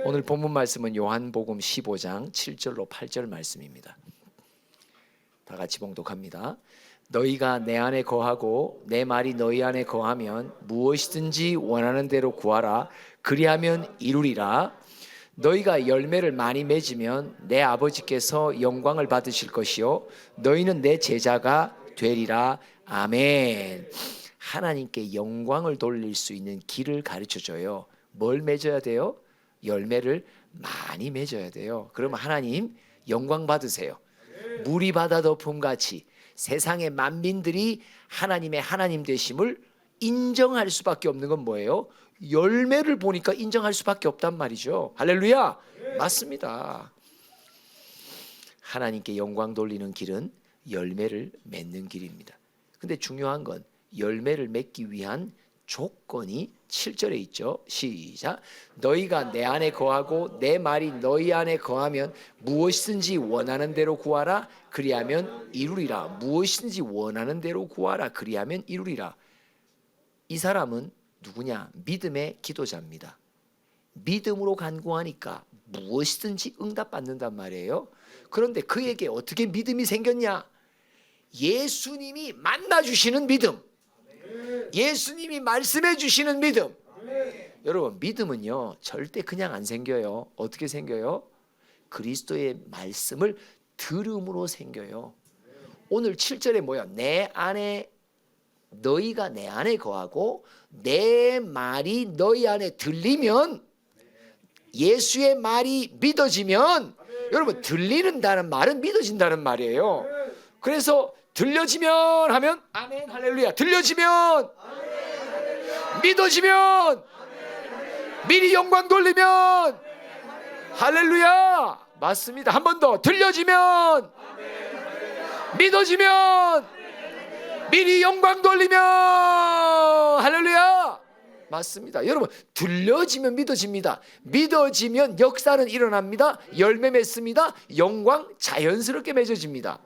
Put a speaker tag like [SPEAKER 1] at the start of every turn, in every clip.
[SPEAKER 1] 오늘 본문 말씀은 요한복음 15장 7절로 8절 말씀입니다. 다 같이 봉독합니다. 너희가 내 안에 거하고 내 말이 너희 안에 거하면 무엇이든지 원하는 대로 구하라. 그리하면 이루리라. 너희가 열매를 많이 맺으면 내 아버지께서 영광을 받으실 것이요 너희는 내 제자가 되리라. 아멘. 하나님께 영광을 돌릴 수 있는 길을 가르쳐줘요. 뭘 맺어야 돼요? 열매를 많이 맺어야 돼요. 그러면 하나님 영광 받으세요. 물이 바다 덮음같이 세상의 만민들이 하나님의 하나님 되심을 인정할 수밖에 없는 건 뭐예요? 열매를 보니까 인정할 수밖에 없단 말이죠. 할렐루야. 맞습니다. 하나님께 영광 돌리는 길은 열매를 맺는 길입니다. 근데 중요한 건 열매를 맺기 위한 조건이 7절에 있죠. 시작. 너희가 내 안에 거하고 내 말이 너희 안에 거하면 무엇이든지 원하는 대로 구하라. 그리하면 이루리라. 무엇이든지 원하는 대로 구하라. 그리하면 이루리라. 이 사람은 누구냐? 믿음의 기도자입니다. 믿음으로 간구하니까 무엇이든지 응답받는단 말이에요. 그런데 그에게 어떻게 믿음이 생겼냐? 예수님이 만나주시는 믿음, 예수님이 말씀해 주시는 믿음. 여러분, 믿음은요 절대 그냥 안 생겨요. 어떻게 생겨요? 그리스도의 말씀을 들음으로 생겨요. 오늘 7절에 뭐야? 내 안에 너희가 내 안에 거하고 내 말이 너희 안에 들리면, 예수의 말이 믿어지면, 여러분 들리는다는 말은 믿어진다는 말이에요. 그래서 들려지면 하면 아멘 할렐루야. 들려지면 믿어지면 미리 영광 돌리면 할렐루야. 맞습니다. 한 번 더. 들려지면 믿어지면 미리 영광 돌리면 할렐루야. 맞습니다. 여러분 들려지면 믿어집니다. 믿어지면 역사는 일어납니다. 열매 맺습니다. 영광 자연스럽게 맺어집니다.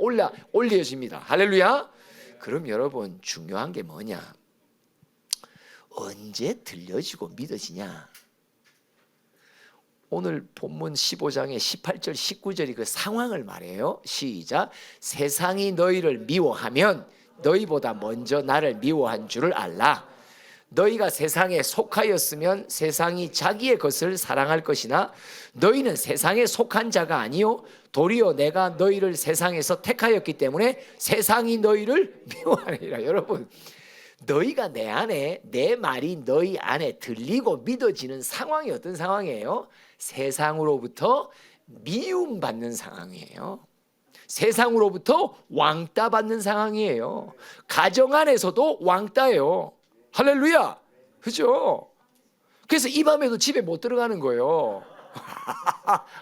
[SPEAKER 1] 올려집니다. 할렐루야. 그럼 여러분 중요한 게 뭐냐? 언제 들려지고 믿어지냐? 오늘 본문 15장의 18절 19절이 그 상황을 말해요. 시작. 세상이 너희를 미워하면 너희보다 먼저 나를 미워한 줄을 알라. 너희가 세상에 속하였으면 세상이 자기의 것을 사랑할 것이나 너희는 세상에 속한 자가 아니요 도리어 내가 너희를 세상에서 택하였기 때문에 세상이 너희를 미워하리라. 여러분, 너희가 내 안에, 내 말이 너희 안에 들리고 믿어지는 상황이 어떤 상황이에요? 세상으로부터 미움받는 상황이에요. 세상으로부터 왕따 받는 상황이에요. 가정 안에서도 왕따예요. 할렐루야. 그죠? 그래서 이 밤에도 집에 못 들어가는 거예요.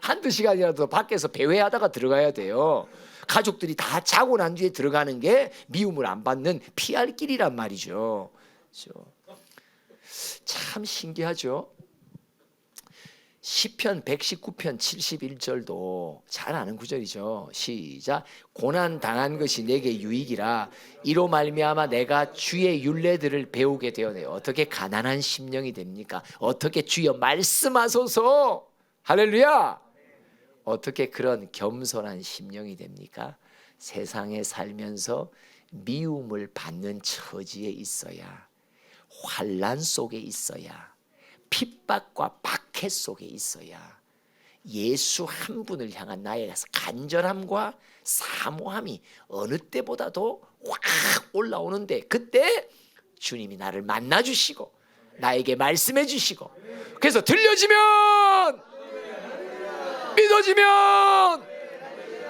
[SPEAKER 1] 한두 시간이라도 밖에서 배회하다가 들어가야 돼요. 가족들이 다 자고 난 뒤에 들어가는 게 미움을 안 받는 피할 길이란 말이죠. 그렇죠? 참 신기하죠. 시편 119편 71절도 잘 아는 구절이죠. 시작. 고난 당한 것이 내게 유익이라 이로 말미암아 내가 주의 율례들을 배우게 되었네요. 어떻게 가난한 심령이 됩니까? 어떻게 주여 말씀하소서. 할렐루야. 어떻게 그런 겸손한 심령이 됩니까? 세상에 살면서 미움을 받는 처지에 있어야, 환난 속에 있어야, 핍박과 박해 속에 있어야 예수 한 분을 향한 나의 간절함과 사모함이 어느 때보다도 확 올라오는데, 그때 주님이 나를 만나주시고 나에게 말씀해 주시고, 그래서 들려지면 믿어지면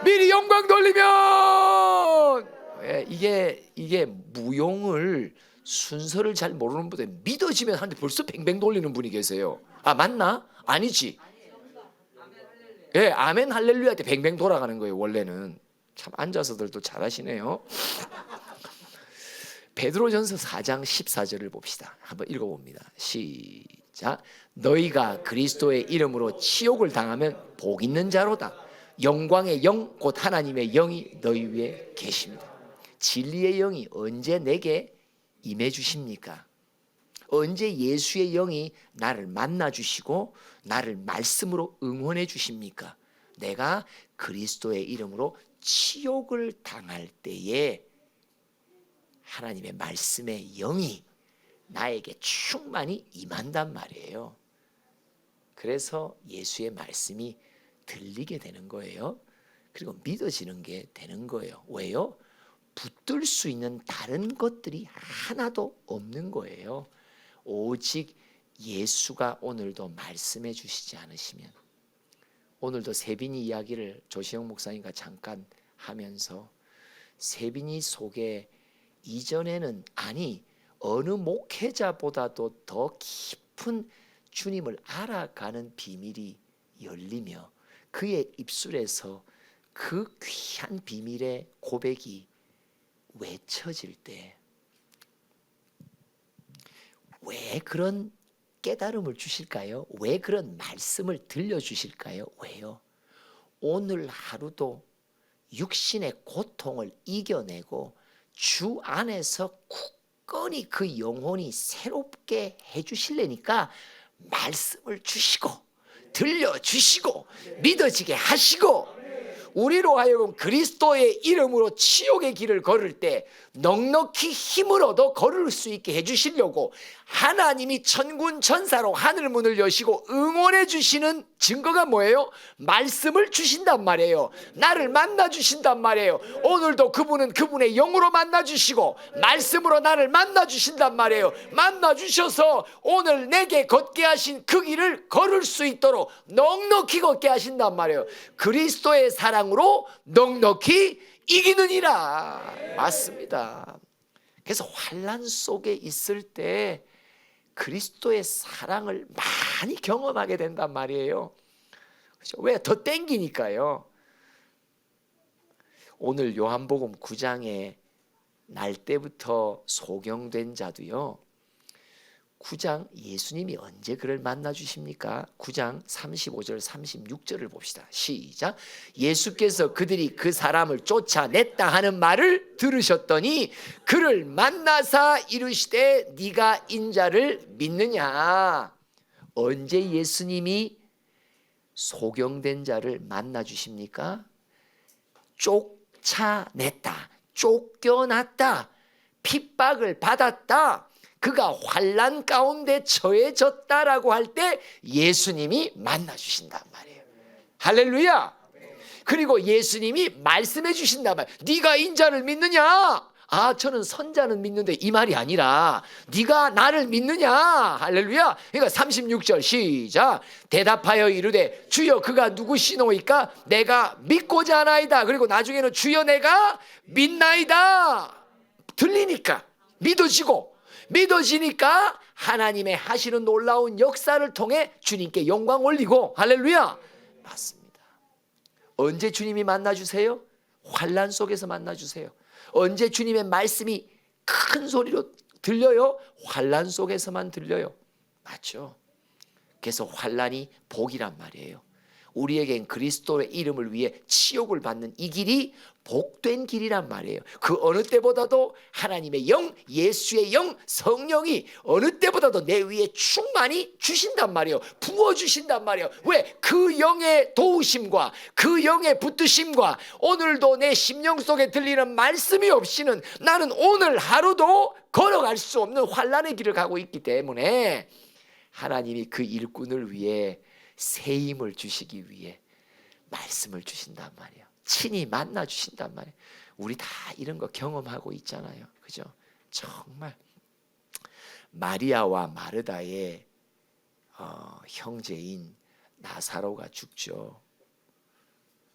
[SPEAKER 1] 미리 영광 돌리면, 이게 무용을 순서를 잘 모르는 분들 믿어지면 하는데 벌써 뱅뱅 돌리는 분이 계세요. 아, 맞나? 아니지. 예, 아멘 할렐루야 때 뱅뱅 돌아가는 거예요. 원래는. 참 앉아서들도 잘하시네요. 베드로전서 4장 14절을 봅시다. 한번 읽어봅니다. 시작. 너희가 그리스도의 이름으로 치욕을 당하면 복 있는 자로다. 영광의 영 곧 하나님의 영이 너희 위에 계십니다. 진리의 영이 언제 내게 임해 주십니까? 언제 예수의 영이 나를 만나주시고 나를 말씀으로 응원해 주십니까? 내가 그리스도의 이름으로 치욕을 당할 때에 하나님의 말씀의 영이 나에게 충만히 임한단 말이에요. 그래서 예수의 말씀이 들리게 되는 거예요. 그리고 믿어지는 게 되는 거예요. 왜요? 붙들 수 있는 다른 것들이 하나도 없는 거예요. 오직 예수가 오늘도 말씀해 주시지 않으시면. 오늘도 세빈이 이야기를 조시영 목사님과 잠깐 하면서 세빈이 속에 이전에는 어느 목회자보다도 더 깊은 주님을 알아가는 비밀이 열리며 그의 입술에서 그 귀한 비밀의 고백이 외쳐질 때 왜 그런 깨달음을 주실까요? 왜 그런 말씀을 들려주실까요? 왜요? 오늘 하루도 육신의 고통을 이겨내고 주 안에서 굳건히 그 영혼이 새롭게 해주실래니까 말씀을 주시고 들려주시고 믿어지게 하시고 우리로 하여금 그리스도의 이름으로 치욕의 길을 걸을 때 넉넉히 힘을 얻어 걸을 수 있게 해주시려고 하나님이 천군 천사로 하늘문을 여시고 응원해 주시는 증거가 뭐예요? 말씀을 주신단 말이에요. 나를 만나 주신단 말이에요. 오늘도 그분은 그분의 영으로 만나 주시고 말씀으로 나를 만나 주신단 말이에요. 만나 주셔서 오늘 내게 걷게 하신 그 길을 걸을 수 있도록 넉넉히 걷게 하신단 말이에요. 그리스도의 사랑으로 넉넉히 이기느니라. 맞습니다. 그래서 환난 속에 있을 때 그리스도의 사랑을 많이 경험하게 된단 말이에요. 그렇죠? 왜? 더 땡기니까요. 오늘 요한복음 9장에 날 때부터 소경된 자도요. 9장 예수님이 언제 그를 만나 주십니까? 9장 35절 36절을 봅시다. 시작. 예수께서 그들이 그 사람을 쫓아냈다 하는 말을 들으셨더니 그를 만나사 이르시되 네가 인자를 믿느냐? 언제 예수님이 소경된 자를 만나 주십니까? 쫓아냈다, 쫓겨났다, 핍박을 받았다, 그가 환난 가운데 처해졌다라고 할 때 예수님이 만나 주신단 말이에요. 할렐루야. 그리고 예수님이 말씀해 주신단 말이에요. 네가 인자를 믿느냐? 저는 선자는 믿는데 이 말이 아니라 네가 나를 믿느냐? 할렐루야. 그러니까 36절 시작. 대답하여 이르되 주여 그가 누구시노이까? 내가 믿고자 하나이다. 그리고 나중에는 주여 내가 믿나이다. 들리니까 믿어지니까 하나님의 하시는 놀라운 역사를 통해 주님께 영광 올리고 할렐루야. 맞습니다. 언제 주님이 만나주세요? 환난 속에서 만나주세요. 언제 주님의 말씀이 큰 소리로 들려요? 환난 속에서만 들려요. 맞죠? 그래서 환난이 복이란 말이에요. 우리에겐 그리스도의 이름을 위해 치욕을 받는 이 길이 복된 길이란 말이에요. 그 어느 때보다도 하나님의 영, 예수의 영, 성령이 어느 때보다도 내 위에 충만히 주신단 말이에요. 부어주신단 말이에요. 왜? 그 영의 도우심과 그 영의 붙드심과 오늘도 내 심령 속에 들리는 말씀이 없이는 나는 오늘 하루도 걸어갈 수 없는 환난의 길을 가고 있기 때문에 하나님이 그 일꾼을 위해 새 힘을 주시기 위해 말씀을 주신단 말이에요. 친히 만나 주신단 말이에요. 우리 다 이런 거 경험하고 있잖아요. 그죠? 정말 마리아와 마르다의 형제인 나사로가 죽죠.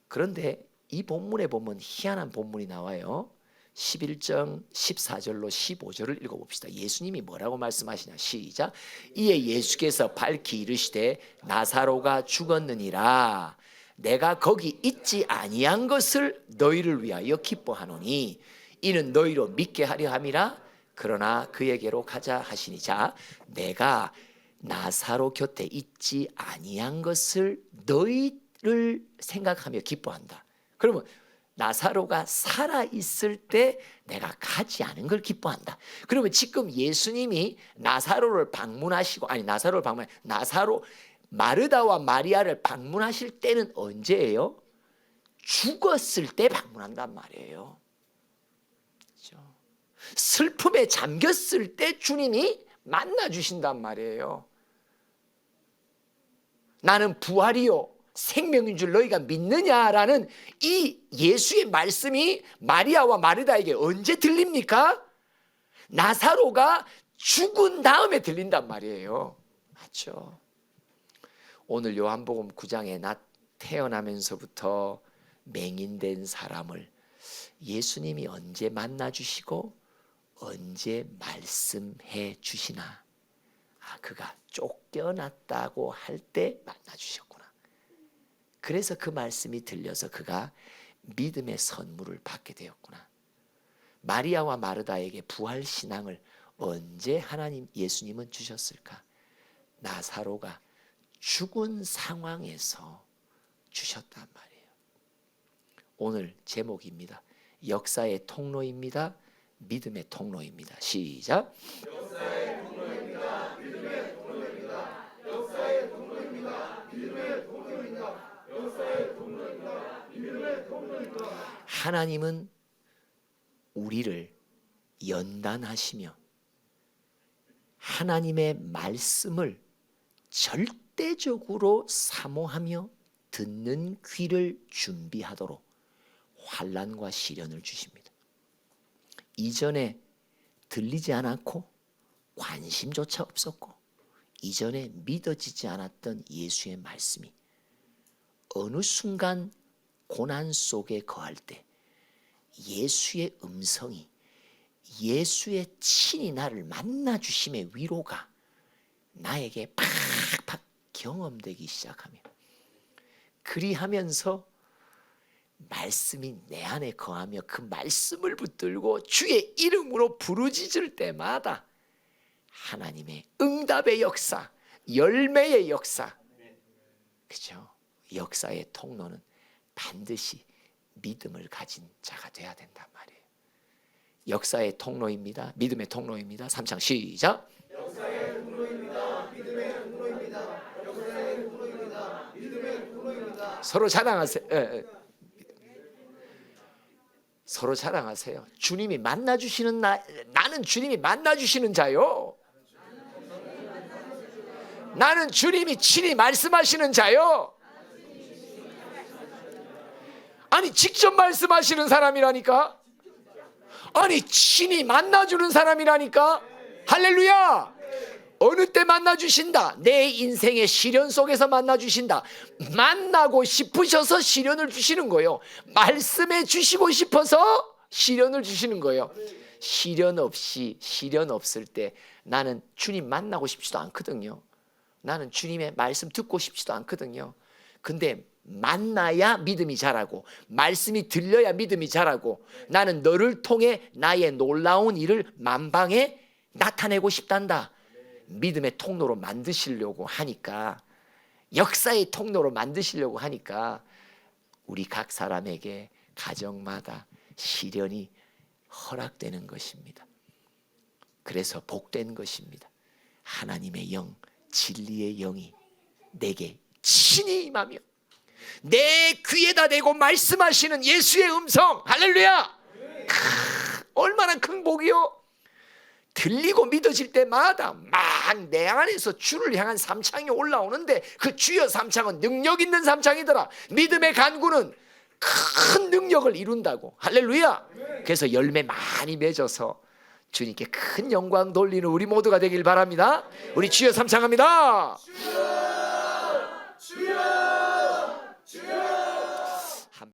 [SPEAKER 1] 그런데 이 본문에 보면 희한한 본문이 나와요. 11장 14절로 15절을 읽어봅시다. 예수님이 뭐라고 말씀하시냐. 시작. 이에 예수께서 밝히 이르시되 나사로가 죽었느니라. 내가 거기 있지 아니한 것을 너희를 위하여 기뻐하노니 이는 너희로 믿게 하려 함이라. 그러나 그에게로 가자 하시니. 자, 내가 나사로 곁에 있지 아니한 것을 너희를 생각하며 기뻐한다. 그러면 나사로가 살아 있을 때 내가 가지 않은 걸 기뻐한다. 그러면 지금 예수님이 나사로를 방문하시고, 아니 나사로를 방문, 나사로 마르다와 마리아를 방문하실 때는 언제예요? 죽었을 때 방문한단 말이에요. 그렇죠? 슬픔에 잠겼을 때 주님이 만나 주신단 말이에요. 나는 부활이요 생명인 줄 너희가 믿느냐라는 이 예수의 말씀이 마리아와 마르다에게 언제 들립니까? 나사로가 죽은 다음에 들린단 말이에요. 맞죠? 오늘 요한복음 9장에 나 태어나면서부터 맹인된 사람을 예수님이 언제 만나 주시고 언제 말씀해 주시나? 그가 쫓겨났다고 할 때 만나 주셨구나. 그래서 그 말씀이 들려서 그가 믿음의 선물을 받게 되었구나. 마리아와 마르다에게 부활 신앙을 언제 하나님 예수님은 주셨을까? 나사로가 죽은 상황에서 주셨단 말이에요. 오늘 제목입니다. 역사의 통로입니다. 믿음의 통로입니다. 시작. 역사의 통로입니다. 믿음의 통로입니다. 역사의 통로입니다. 믿음의 통로입니다. 역사의 통로입니다. 믿음의 통로입니다. 하나님은 우리를 연단하시며 하나님의 말씀을 절대적으로 사모하며 듣는 귀를 준비하도록 환난과 시련을 주십니다. 이전에 들리지 않았고 관심조차 없었고 이전에 믿어지지 않았던 예수의 말씀이 어느 순간 고난 속에 거할 때 예수의 음성이 예수의 친히 나를 만나 주심의 위로가 나에게 팍팍 경험되기 시작하며 그리하면서 말씀이 내 안에 거하며 그 말씀을 붙들고 주의 이름으로 부르짖을 때마다 하나님의 응답의 역사, 열매의 역사, 그죠? 역사의 통로는 반드시 믿음을 가진 자가 돼야 된단 말이에요. 역사의 통로입니다. 믿음의 통로입니다. 3창 시작. 역사의 통로입니다. 믿음의 통로입니다. 역사의 통로입니다. 믿음의 통로입니다. 서로 자랑하세요. 서로 자랑하세요. 주님이 만나주시는 나는 주님이 만나주시는 자요. 나는 주님이 친히 말씀하시는 자요. 아니 직접 말씀하시는 사람이라니까. 아니 친히 만나주는 사람이라니까. 할렐루야. 어느 때 만나주신다? 내 인생의 시련 속에서 만나주신다. 만나고 싶으셔서 시련을 주시는 거예요. 말씀해 주시고 싶어서 시련을 주시는 거예요. 시련 없을 때 나는 주님 만나고 싶지도 않거든요. 나는 주님의 말씀 듣고 싶지도 않거든요. 근데 만나야 믿음이 자라고 말씀이 들려야 믿음이 자라고 나는 너를 통해 나의 놀라운 일을 만방에 나타내고 싶단다. 믿음의 통로로 만드시려고 하니까 역사의 통로로 만드시려고 하니까 우리 각 사람에게 가정마다 시련이 허락되는 것입니다. 그래서 복된 것입니다. 하나님의 영, 진리의 영이 내게 친히 임하며 내 귀에다 대고 말씀하시는 예수의 음성, 할렐루야! 얼마나 큰 복이요. 들리고 믿어질 때마다 막 내 안에서 주를 향한 삼창이 올라오는데 그 주여 삼창은 능력 있는 삼창이더라. 믿음의 간구는 큰 능력을 이룬다고. 할렐루야. 그래서 열매 많이 맺어서 주님께 큰 영광 돌리는 우리 모두가 되길 바랍니다. 우리 주여 삼창합니다.